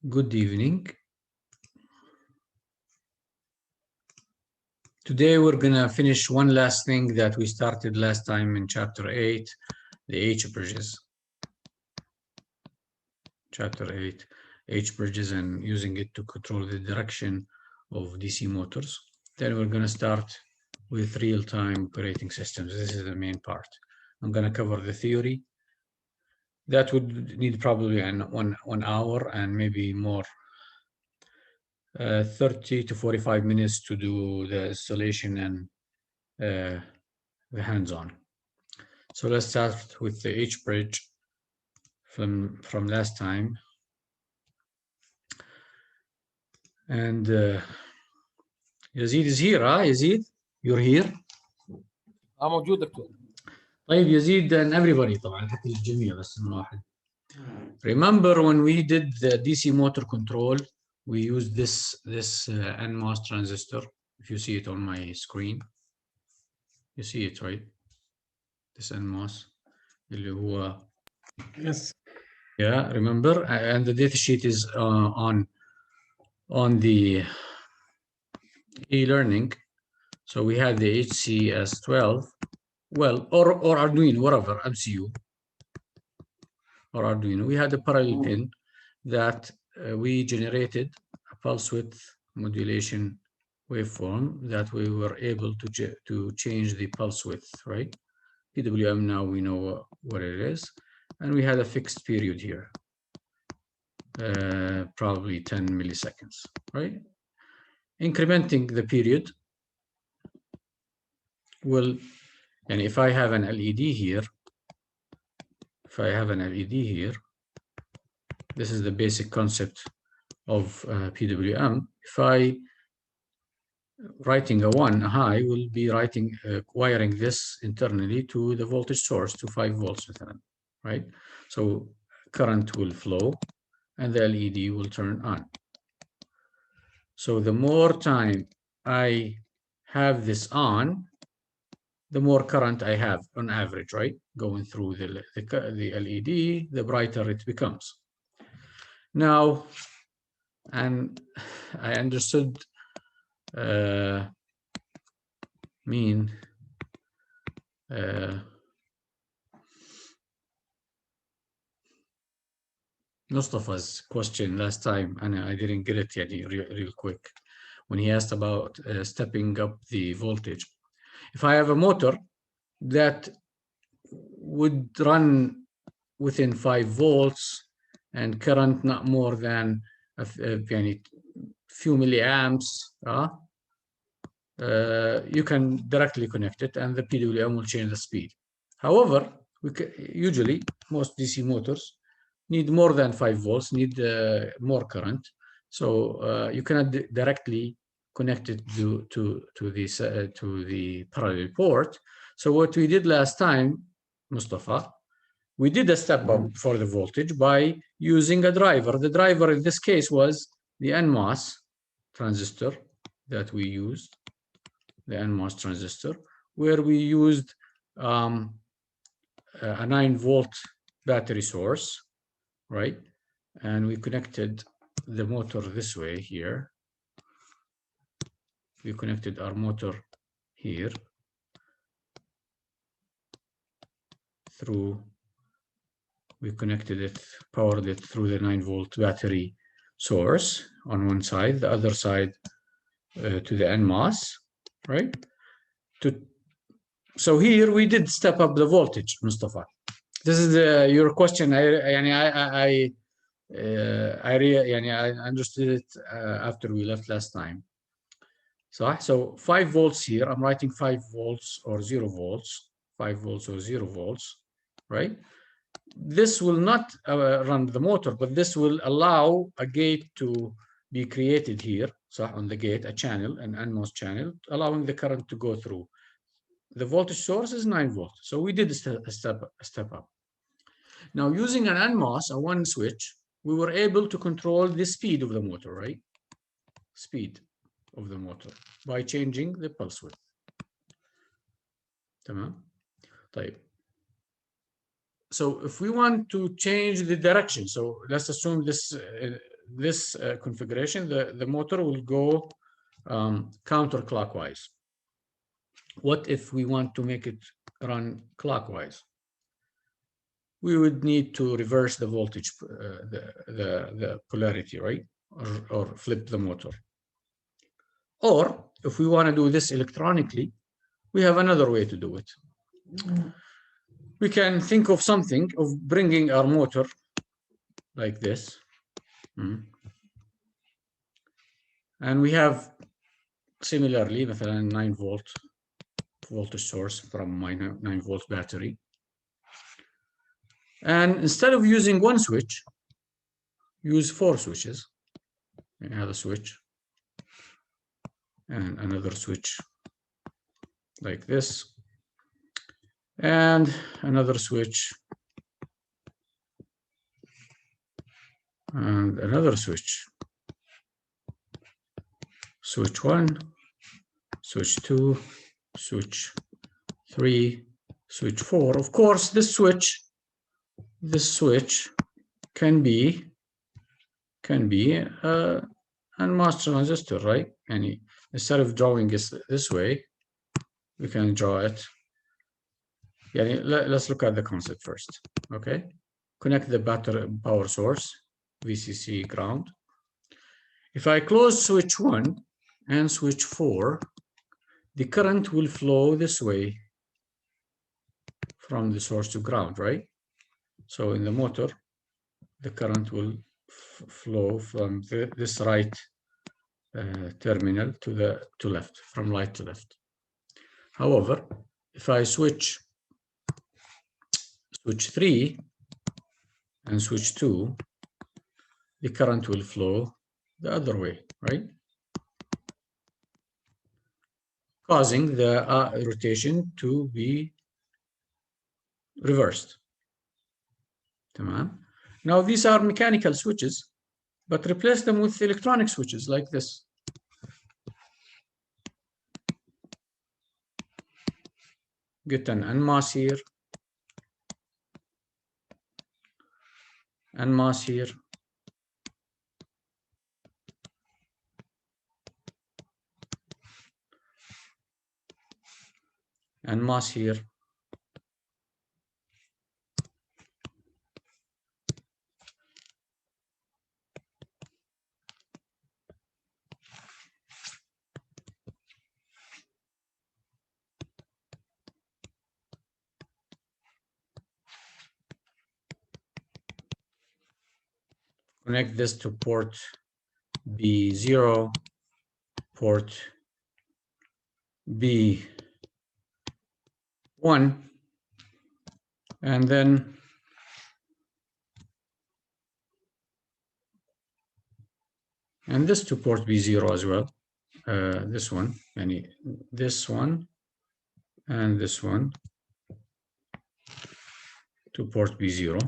Good evening. Today we're gonna finish one last thing that we started last time in chapter 8, the H-bridges. Chapter 8, H-bridges and using it to control the direction of DC motors. Then we're gonna start with real-time operating systems. This is the main part. I'm gonna cover the theory. That would need probably one hour and maybe more. 30 to 45 minutes to do the installation and the hands-on. So let's start with the H-bridge from last time. And Yazid is here, huh? Yazid, you're here? موجود دكتور. طيب يزيد and everybody طبعا حتى الجميع بس من واحد. Remember when we did the DC motor control, we used this NMOS transistor. If you see it on my screen, you see it, right? This NMOS. اللي هو Yes. Yeah, remember? And the data sheet is on the e-learning. So we had the HCS12, well, or Arduino, whatever, MCU, or Arduino. We had a parallel pin that we generated a pulse width modulation waveform that we were able to change the pulse width, right? PWM, now we know what it is. And we had a fixed period here, probably 10 milliseconds, right? Incrementing the period will, and if I have an LED here, this is the basic concept of PWM. If I writing a 1, a high, will be writing, wiring this internally to the voltage source to 5 volts, right? So current will flow and the LED will turn on. So the more time I have this on, the more current I have on average, right? Going through the LED, the brighter it becomes. Now, and I understood Mustafa's question last time, and I didn't get it yet real quick, when he asked about stepping up the voltage. If I have a motor that would run within 5 volts and current not more than a few milliamps, you can directly connect it and the PWM will change the speed. However, usually most DC motors need more than 5 volts, need more current. So you cannot directly connect it to the parallel port. So what we did last time, Mustafa, we did a step up for the voltage by using a driver. The driver in this case was the NMOS transistor that we used, the NMOS transistor, where we used a 9-volt battery source, right? And we connected the motor this way here. We connected our motor here through, we connected it, powered it through the 9-volt battery source on one side, the other side to the NMOS, right? So here we did step up the voltage, Mustafa. This is your question. I understood it after we left last time. So 5 volts here, I'm writing 5 volts or 0 volts, 5 volts or 0 volts, right? This will not run the motor, but this will allow a gate to be created here. So on the gate, a channel, an NMOS channel, allowing the current to go through. The voltage source is 9 volts. So we did a step up. Now using an NMOS, a 1 switch, we were able to control the speed of the motor, right? Speed of the motor by changing the pulse width. تمام. طيب. So if we want to change the direction, so let's assume this this configuration, the motor will go counterclockwise. What if we want to make it run clockwise? We would need to reverse the voltage, the polarity, right? Or flip the motor. Or if we want to do this electronically, we have another way to do it. We can think of something of bringing our motor like this. And we have similarly, مثلا 9 volt voltage source from my 9 volt battery. And instead of using one switch, use 4 switches. You have a switch and another switch like this, and another switch and another switch. Switch 1, switch 2, switch 3, switch 4. Of course, this switch can be a NMOS transistor, right? And instead of drawing it this way, we can draw it. Yeah, let's look at the concept first. Okay, connect the battery power source, VCC ground. If I close switch 1 and switch 4, the current will flow this way from the source to ground, right? So in the motor, the current will flow from this right terminal to left, from right to left. However, if I switch 3 and switch 2, the current will flow the other way, right? Causing the rotation to be reversed. Now these are mechanical switches, but replace them with electronic switches like this. Get an NMOS here, NMOS here, NMOS here. Connect this to port B0, port B1, and then this to port B0 as well. This one, and this one, and this one to port B0.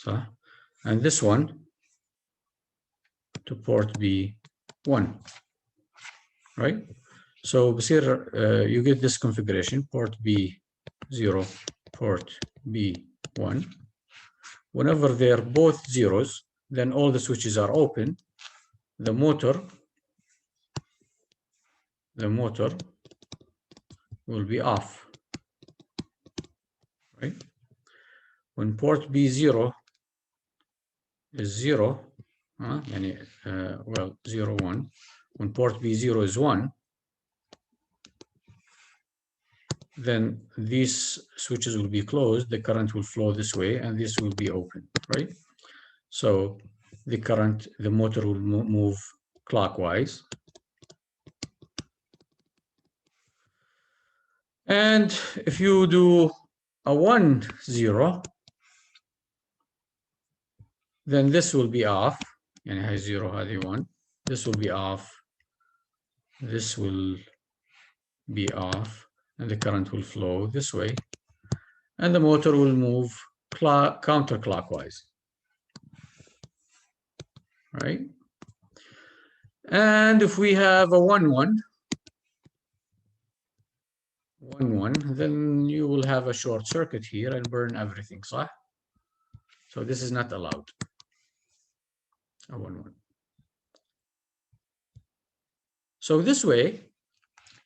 So, and this one to port B1, right? So you get this configuration, port B0, port B1. Whenever they're both zeros, then all the switches are open. The motor will be off, right? When port B0 is 0, well, 0, 1. When port B0 is 1, then these switches will be closed, the current will flow this way, and this will be open, right? So the motor will move clockwise. And if you do a 1, 0, then this will be off. يعني هاي 0 هذه 1. This will be off. This will be off. And the current will flow this way. And the motor will move counterclockwise. Right? And if we have a 1, 1, then you will have a short circuit here and burn everything, صح? So this is not allowed. So this way,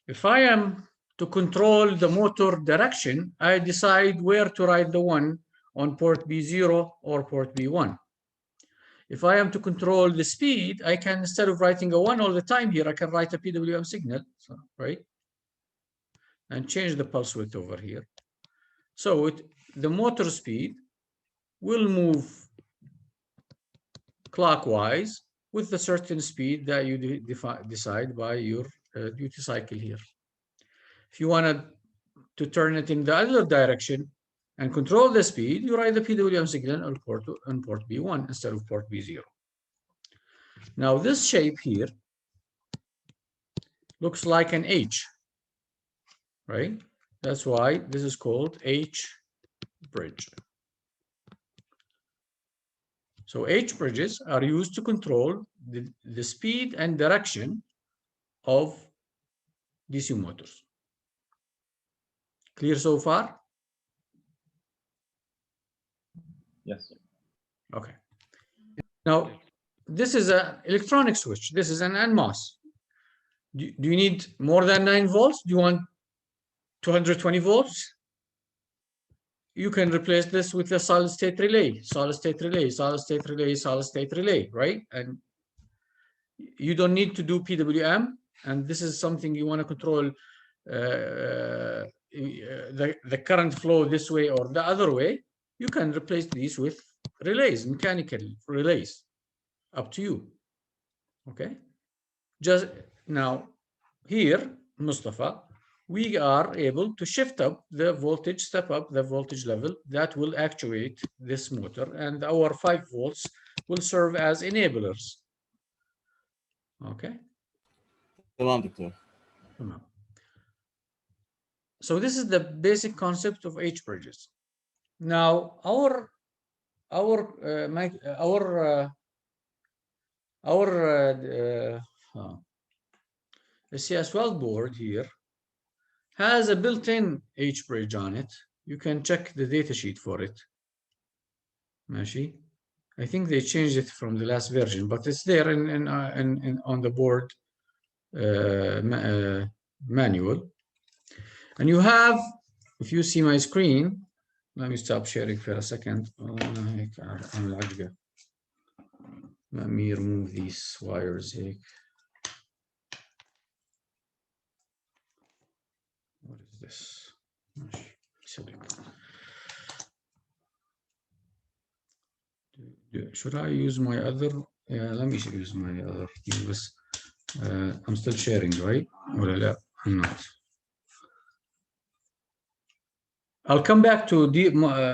if I am to control the motor direction, I decide where to write the 1 on port B0 or port B1. If I am to control the speed, I can, instead of writing a 1 all the time here, I can write a PWM signal, right? And change the pulse width over here. So the motor speed will move clockwise with a certain speed that you decide by your duty cycle here. If you wanted to turn it in the other direction and control the speed, you write the PWM signal on port B1 instead of port B0. Now this shape here looks like an H, right? That's why this is called H-bridge. So H-bridges are used to control the speed and direction of DC motors. Clear so far? Yes. Okay. Now, this is an electronic switch. This is an NMOS. Do you need more than 9 volts? Do you want 220 volts? You can replace this with a solid-state relay, solid-state relay, solid-state relay, solid-state relay, right? And you don't need to do PWM. And this is something you want to control the current flow this way or the other way. You can replace these with relays, mechanical relays, up to you. Okay. Just now, here, Mustafa, we are able to shift up the voltage, step up the voltage level that will actuate this motor, and our 5 volts will serve as enablers. Okay. So this is the basic concept of H-bridges. Now, our CS12 board here has a built-in H-bridge on it. You can check the datasheet for it. Mashi. I think they changed it from the last version, but it's there on the board manual. And you have, if you see my screen, let me stop sharing for a second. Let me remove these wires here. What is this? Should I use my other? Yeah, let me use my other. I'm still sharing, right? Or I'm not. I'll come back to the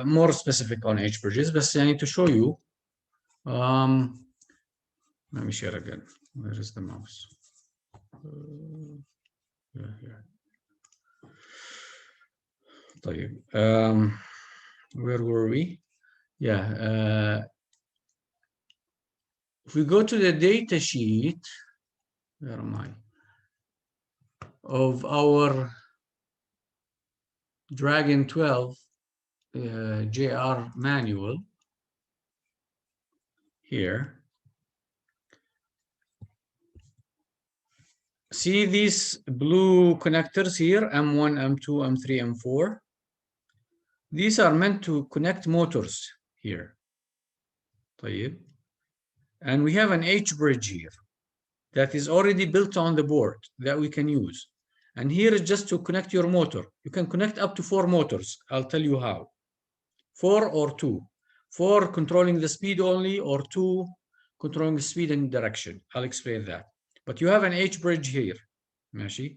more specific on H-bridges, but I need to show you. Let me share again. Where is the mouse? Here. Where were we? Yeah. If we go to the data sheet, where am I? Of our Dragon 12 JR manual here. See these blue connectors here, M1, M2, M3, M4? These are meant to connect motors here. And we have an H-bridge here that is already built on the board that we can use. And here is just to connect your motor. You can connect up to 4 motors. I'll tell you how. 4 or 2. 4 controlling the speed only, or 2 controlling the speed and direction. I'll explain that. But you have an H-bridge here. Mashi.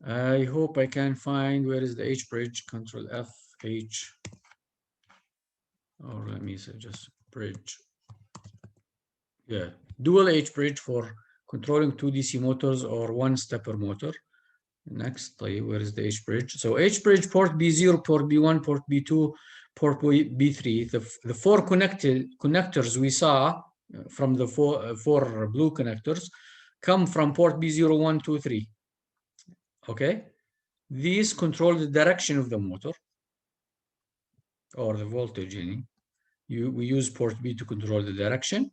I hope I can find where is the H-bridge. Control F, H. Or let me say just bridge. Yeah, dual H-bridge for controlling 2 DC motors or 1 stepper motor. Next, where is the H-bridge? So H-bridge, port B0, port B1, port B2, port B3. The 4 connectors we saw from the four blue connectors come from port B0, 1, 2, 3. Okay? These control the direction of the motor or the voltage. We use port B to control the direction.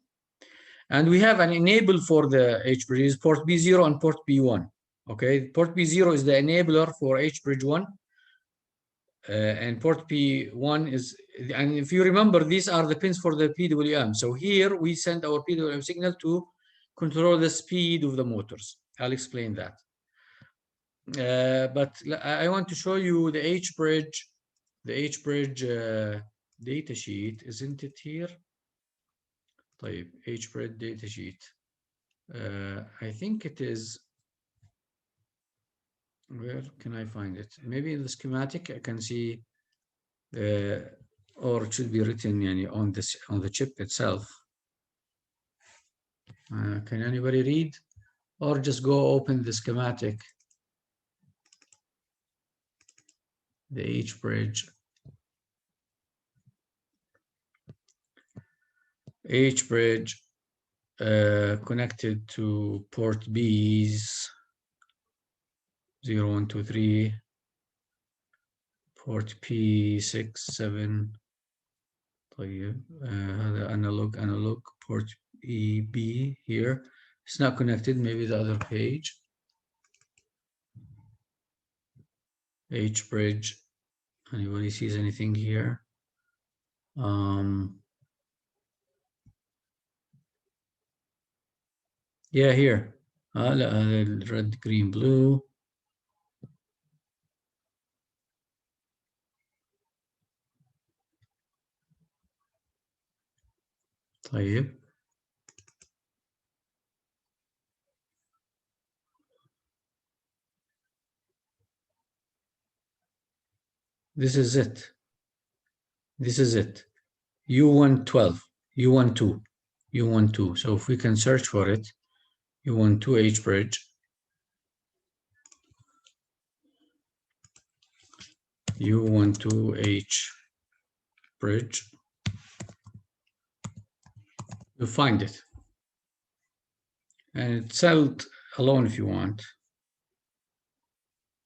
And we have an enable for the HBridge, port B0 and port B1. Okay, port B0 is the enabler for HBridge 1. And port P1 is, and if you remember, these are the pins for the PWM. So here we send our PWM signal to control the speed of the motors. I'll explain that. But I want to show you the HBridge data sheet. Isn't it here? طيب, HBridge data sheet. I think it is. Where can I find it? Maybe in the schematic I can see, or it should be written on the chip itself. Can anybody read? Or just go open the schematic. The HBridge. HBridge connected to port B's 0, 1, 2, 3, port P6, 7. طيب, هذا analog port EB here. It's not connected, maybe the other page. HBridge. Anybody sees anything here? Yeah, here. Red, green, blue. طيب. This is it. This is it. U112, U12, U12. So if we can search for it, U12 HBridge. U12 HBridge. You'll find it. And it's sold alone if you want.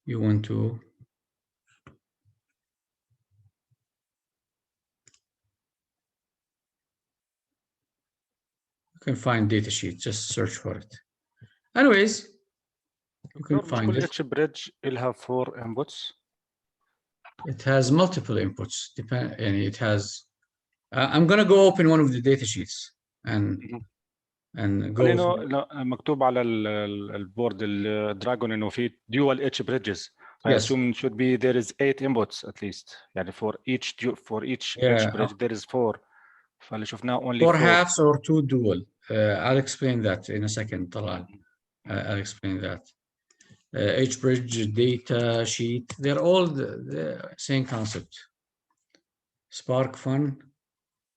U12. You can find data sheet, just search for it. Anyways, you can find it. HBridge will have 4 inputs. It has multiple inputs. And it has. I'm gonna go open one of the data sheets and go. مكتوب على البورد الدراجون انه في dual HBridges. I Yes. assume should be there is 8 inputs at least. يعني for each HBridge there is 4. فاللي شفناه only 4 4 halves or 2 dual. I'll explain that in a second, Talal. I'll explain that. HBridge data sheet, they're all the same concept. Spark fun,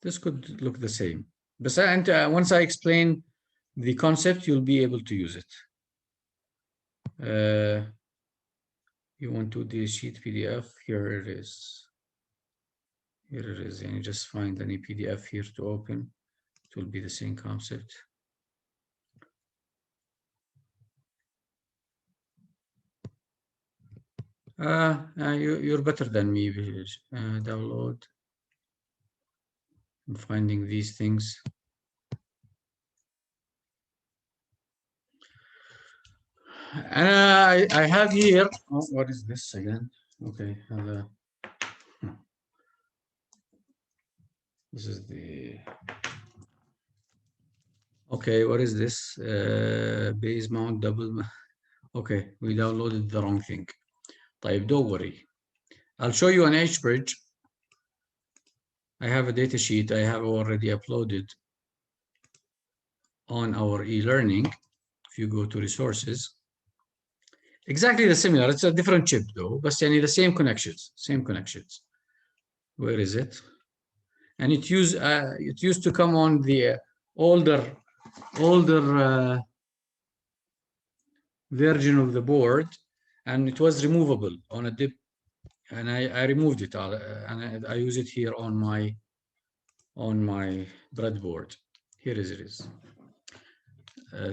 this could look the same. But once I explain the concept, you'll be able to use it. You want to do the sheet PDF, here it is. Here it is, and you just find any PDF here to open. It will be the same concept. You're better than me. Download. I'm finding these things. I have here. Oh, what is this again? Okay. This is the. Okay, what is this? Base mount double. Okay, we downloaded the wrong thing. طيب, don't worry. I'll show you an HBridge. I have a data sheet I have already uploaded on our e-learning. If you go to resources, exactly the similar. It's a different chip though, but the same connections. Where is it? And it used to come on the older version of the board, and it was removable on a dip, and I removed it and I use it here on my breadboard. Here it is.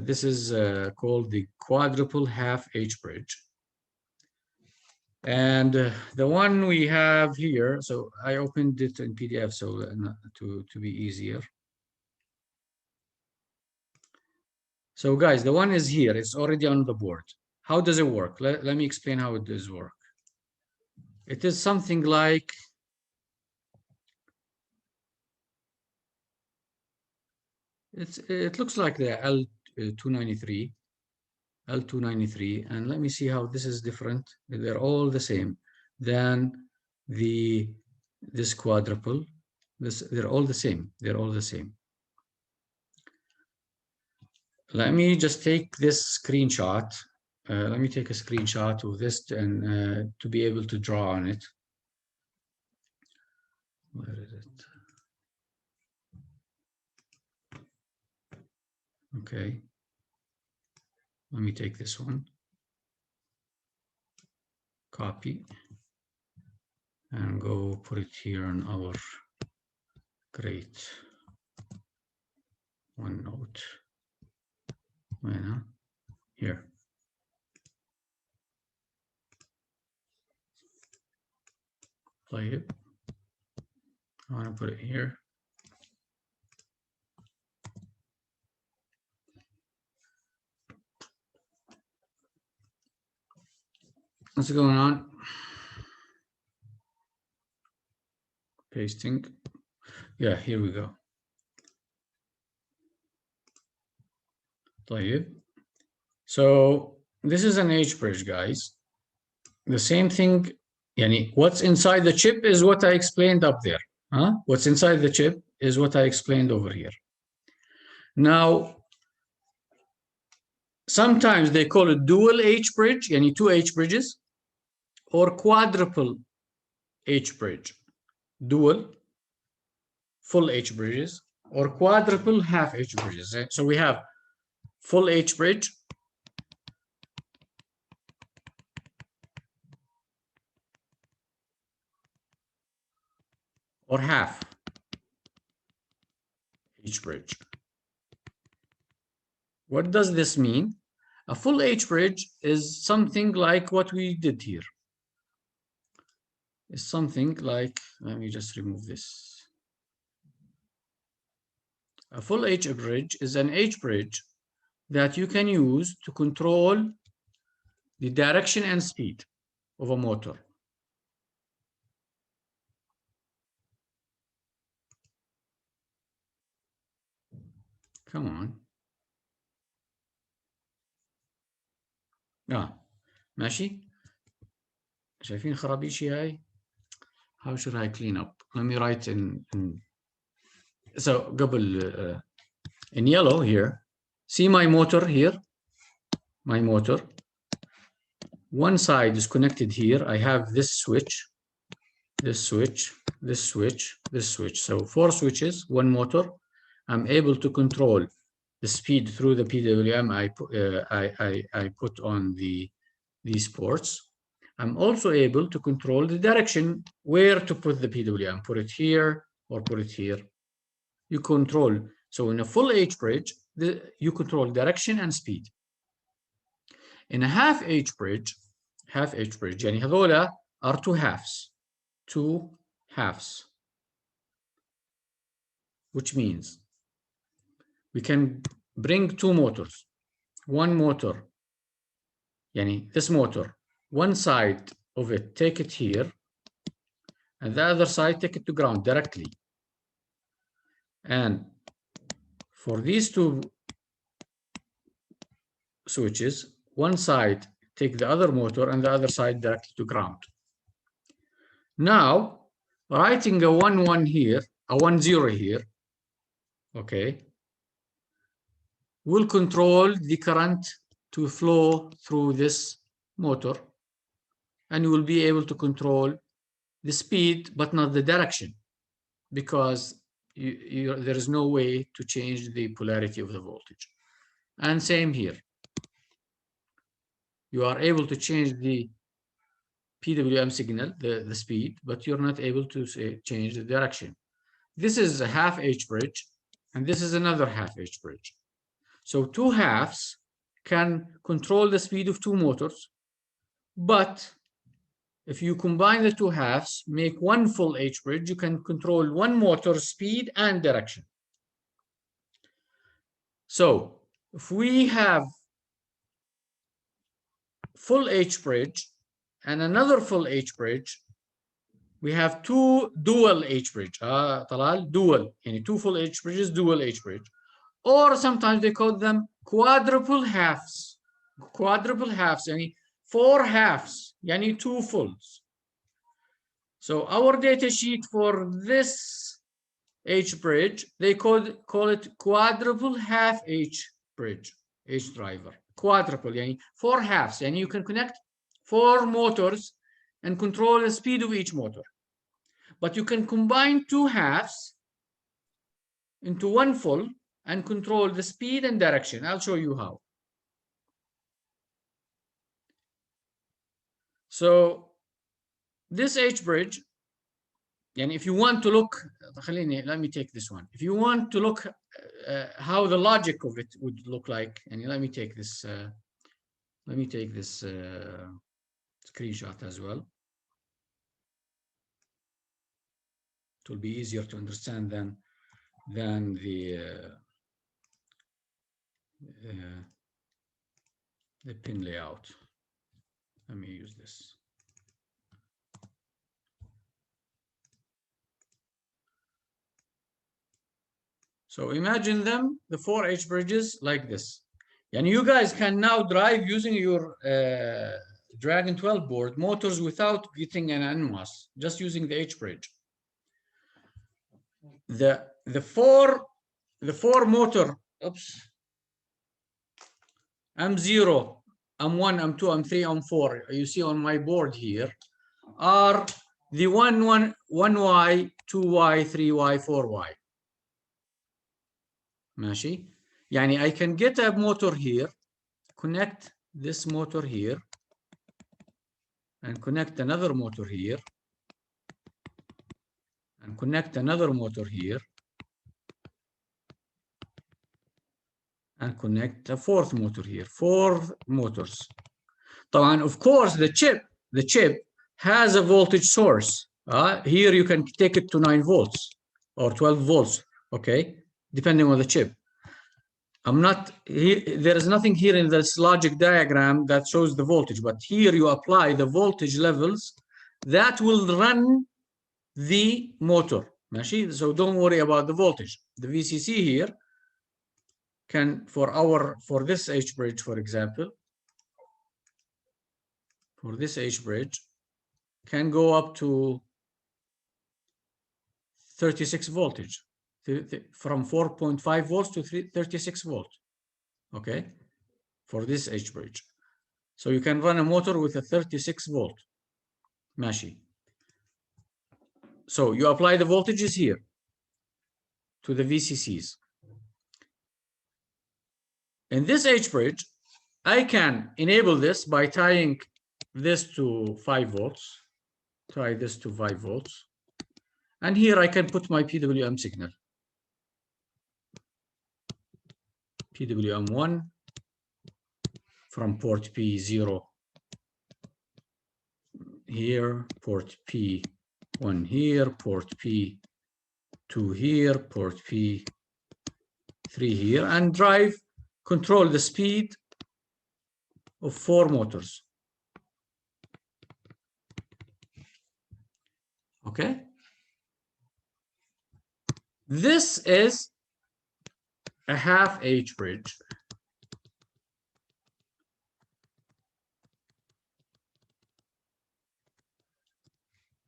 This is called the quadruple half HBridge. And the one we have here, so I opened it in PDF so to be easier. So guys, the one is here, it's already on the board. How does it work? Let me explain how it does work. It is something like, it looks like the L293, and let me see how this is different. They're all the same than this quadruple. They're all the same. They're all the same. Let me just take this screenshot. Let me take a screenshot of this and to be able to draw on it. Where is it? Okay. Let me take this one. Copy. And go put it here on our great OneNote. Here. Play it. I want to put it here. What's going on? Pasting. Yeah, here we go. So this is an HBridge, guys. The same thing, what's inside the chip is what I explained up there. What's inside the chip is what I explained over here. Now, sometimes they call it dual HBridge, two HBridges, or quadruple HBridge. Dual, full HBridges, or quadruple half HBridges. So we have full HBridge, or half HBridge. What does this mean? A full HBridge is something like what we did here. It's something like, let me just remove this. A full HBridge is an HBridge that you can use to control the direction and speed of a motor. Come on. ماشي. شايفين خرابيشي هاي? How should I clean up? Let me write in so قبل in yellow here. See my motor here? My motor. One side is connected here. I have this switch, this switch, this switch, this switch. So 4 switches, one motor. I'm able to control the speed through the PWM I put on these ports. I'm also able to control the direction, where to put the PWM, put it here or put it here. You control, so in a full HBridge, you control direction and speed. In a half HBridge, يعني هذولا are two halves, which means we can bring 2 motors. One motor, this motor, one side of it, take it here, and the other side, take it to ground directly. And for these 2 switches, one side, take the other motor, and the other side directly to ground. Now, writing a 1-1 here, a 1-0 here, okay, will control the current to flow through this motor, and you will be able to control the speed but not the direction, because there is no way to change the polarity of the voltage. And same here, you are able to change the PWM signal, the speed, but you're not able to change the direction. This is a half HBridge, and this is another half HBridge. So 2 halves can control the speed of 2 motors, but if you combine the two halves, make one full H-bridge, you can control one motor speed and direction. So if we have full H-bridge and another full H-bridge, we have two dual H-bridge. Talal, dual. Yani two full H-bridges, dual H-bridge. Or sometimes they call them quadruple halves. Quadruple halves, yani 4 halves, yani 2 fulls. So our data sheet for this H-bridge, they call it quadruple half H-bridge, H-driver. Quadruple, yani 4 halves, and you can connect 4 motors and control the speed of each motor. But you can combine 2 halves into one full and control the speed and direction. I'll show you how. So this H-bridge, and if you want to look, let me take this one. If you want to look how the logic of it would look like, and let me take this screenshot as well. It will be easier to understand than the pin layout. Let me use this. So imagine them, the 4 H-bridges like this. And you guys can now drive using your Dragon 12 board motors without getting an NMOS, just using the H-bridge. The four motor, oops, M0, M1, M2, M3, M4, you see on my board here, are the 1Y, 2Y, 3Y, 4Y. ماشي؟ يعني I can get a motor here, connect this motor here, and connect another motor here, and connect another motor here, and connect a 4th motor here. 4 motors. طبعا, of course, the chip has a voltage source. Here you can take it to 9 volts or 12 volts, okay, depending on the chip. There is nothing here in this logic diagram that shows the voltage, but here you apply the voltage levels that will run the motor. So don't worry about the voltage. The VCC here can, for this H-bridge, for example, for this H-bridge, can go up to 36 voltage, from 4.5 volts to 36 volts, okay, for this H-bridge. So you can run a motor with a 36 volt, ماشي. So you apply the voltages here to the VCCs. In this H-bridge, I can enable this by tying this to 5 volts, tie this to 5 volts. And here I can put my PWM signal. PWM1 from port P0 here, port P1 here, port P2 here, port P3 here, and control the speed of 4 motors. Okay? This is a half H-bridge.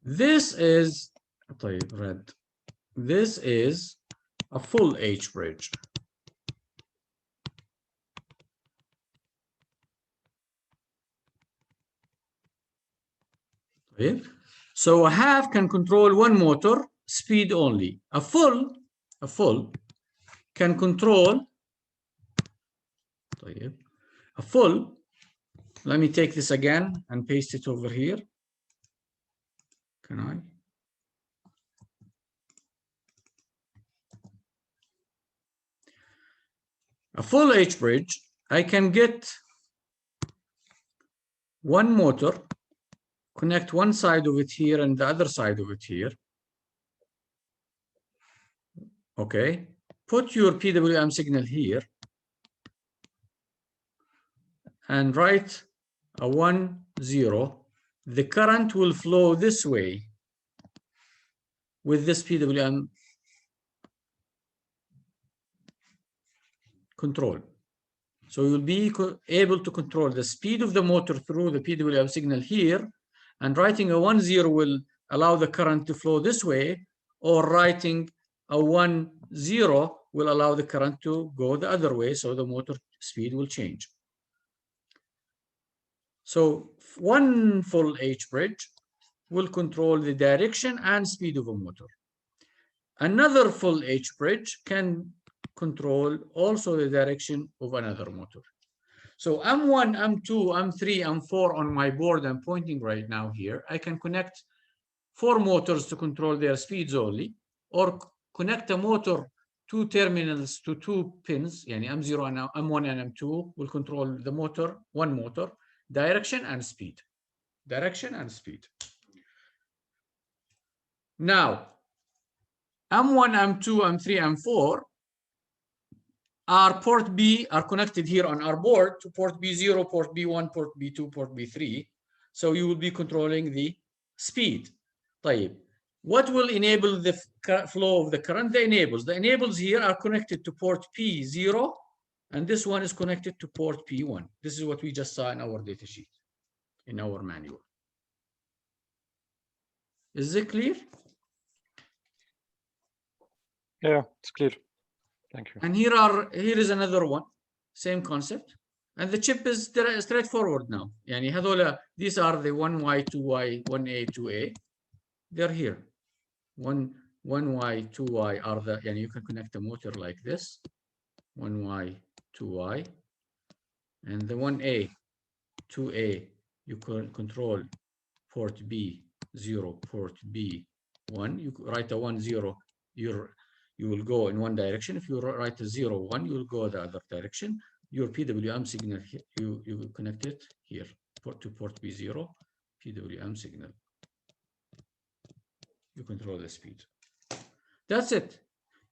This is red. This is a full H-bridge. So a half can control 1 motor, speed only. A full can control. A full. Let me take this again and paste it over here. Can I? A full H-bridge, I can get 1 motor connect one side of it here and the other side of it here. Okay, put your PWM signal here and write a 1, 0. The current will flow this way with this PWM control. So you'll be able to control the speed of the motor through the PWM signal here, and writing a 1, 0 will allow the current to flow this way, or writing a 1, 0 will allow the current to go the other way, so the motor speed will change. So one full HBridge will control the direction and speed of a motor. Another full HBridge can control also the direction of another motor. So M1, M2, M3, M4 on my board I'm pointing right now here, I can connect 4 motors to control their speeds only, or connect a motor 2 terminals to 2 pins, yani M0 and M1 and M2 will control the motor, one motor, direction and speed. Direction and speed. Now, M1, M2, M3, M4 are port B, are connected here on our board to port B0, port B1, port B2, port B3. So you will be controlling the speed. طيب. What will enable the flow of the current? The enables. The enables here are connected to port P0, and this one is connected to port P1. This is what we just saw in our data sheet, in our manual. Is it clear? Yeah, it's clear. Thank you. And here is another one, same concept. And the chip is straightforward now. Yani هذولا, these are the 1Y, 2Y, 1A, 2A. They're here. 1Y, 2Y are the, yani you can connect a motor like this. 1Y, 2Y. And the 1A, 2A, you can control port B0, port B1. You write a 1, 0, you will go in one direction. If you write a 0, 1, you will go the other direction. Your PWM signal, you connect it here to port B0, PWM signal. You control the speed. That's it.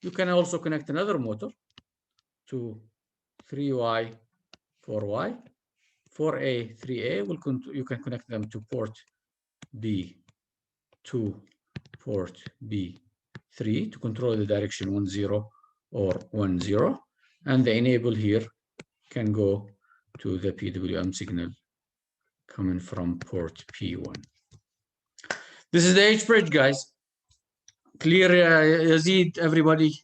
You can also connect another motor to 3Y, 4Y, 4A, 3A. You can connect them to port B2, port B3 to control the direction 1, 0 or 1, 0. And the enable here can go to the PWM signal coming from port P1. This is the HBridge, guys. Clear, Yazid, everybody?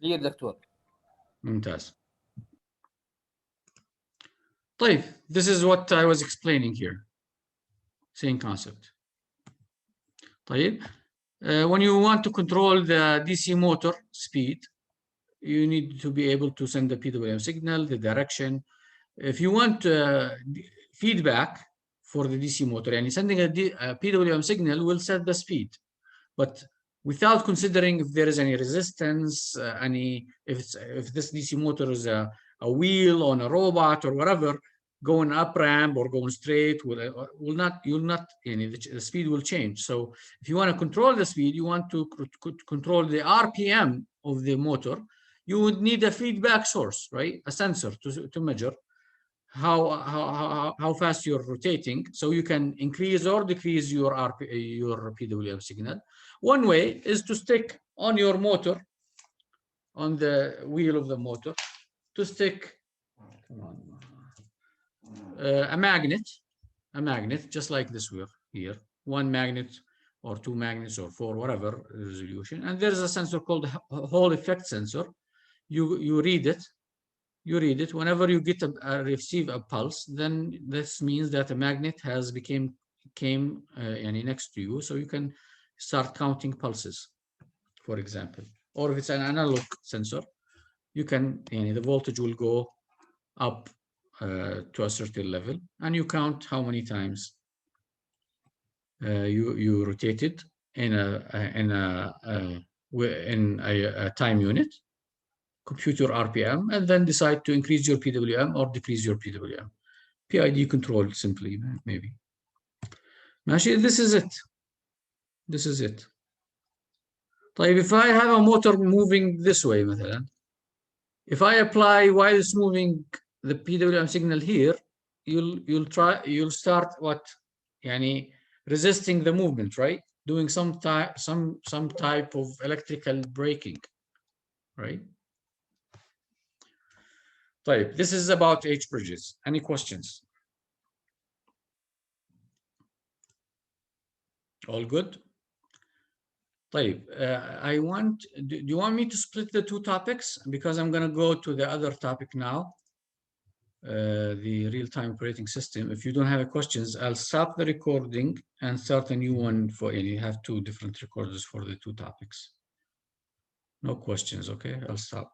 Clear, دكتور. ممتاز. طيب, this is what I was explaining here. Same concept. طيب. When you want to control the DC motor speed, you need to be able to send the PWM signal, the direction. If you want feedback for the DC motor, and sending a PWM signal will set the speed, but without considering if there is any resistance, if this DC motor is a wheel on a robot or whatever, going up ramp or going straight the speed will change. So if you want to control the speed, you want to control the RPM of the motor, you would need a feedback source, right? A sensor to measure how fast you're rotating, so you can increase or decrease your PWM signal. One way is to stick on your motor, on the wheel of the motor, to stick a magnet, just like this wheel here, one magnet or 2 magnets or 4, whatever resolution. And there is a sensor called a Hall effect sensor. You read it. Whenever you get receive a pulse, then this means that a magnet has came next to you, so you can start counting pulses, for example. Or if it's an analog sensor, you can, the voltage will go up to a certain level, and you count how many times you rotated in a time unit, compute your RPM, and then decide to increase your PWM or decrease your PWM. PID controlled simply, maybe. ماشي, this is it. This is it. طيب, if I have a motor moving this way مثلا, if I apply while it's moving the PWM signal here, you'll start what? يعني resisting the movement, right? Doing some type of electrical braking, right? طيب, this is about H-bridges. Any questions? All good? طيب, do you want me to split the two topics? Because I'm going to go to the other topic now, the real-time operating system. If you don't have any questions, I'll stop the recording and start a new one and you have two different recorders for the two topics. No questions, okay? I'll stop.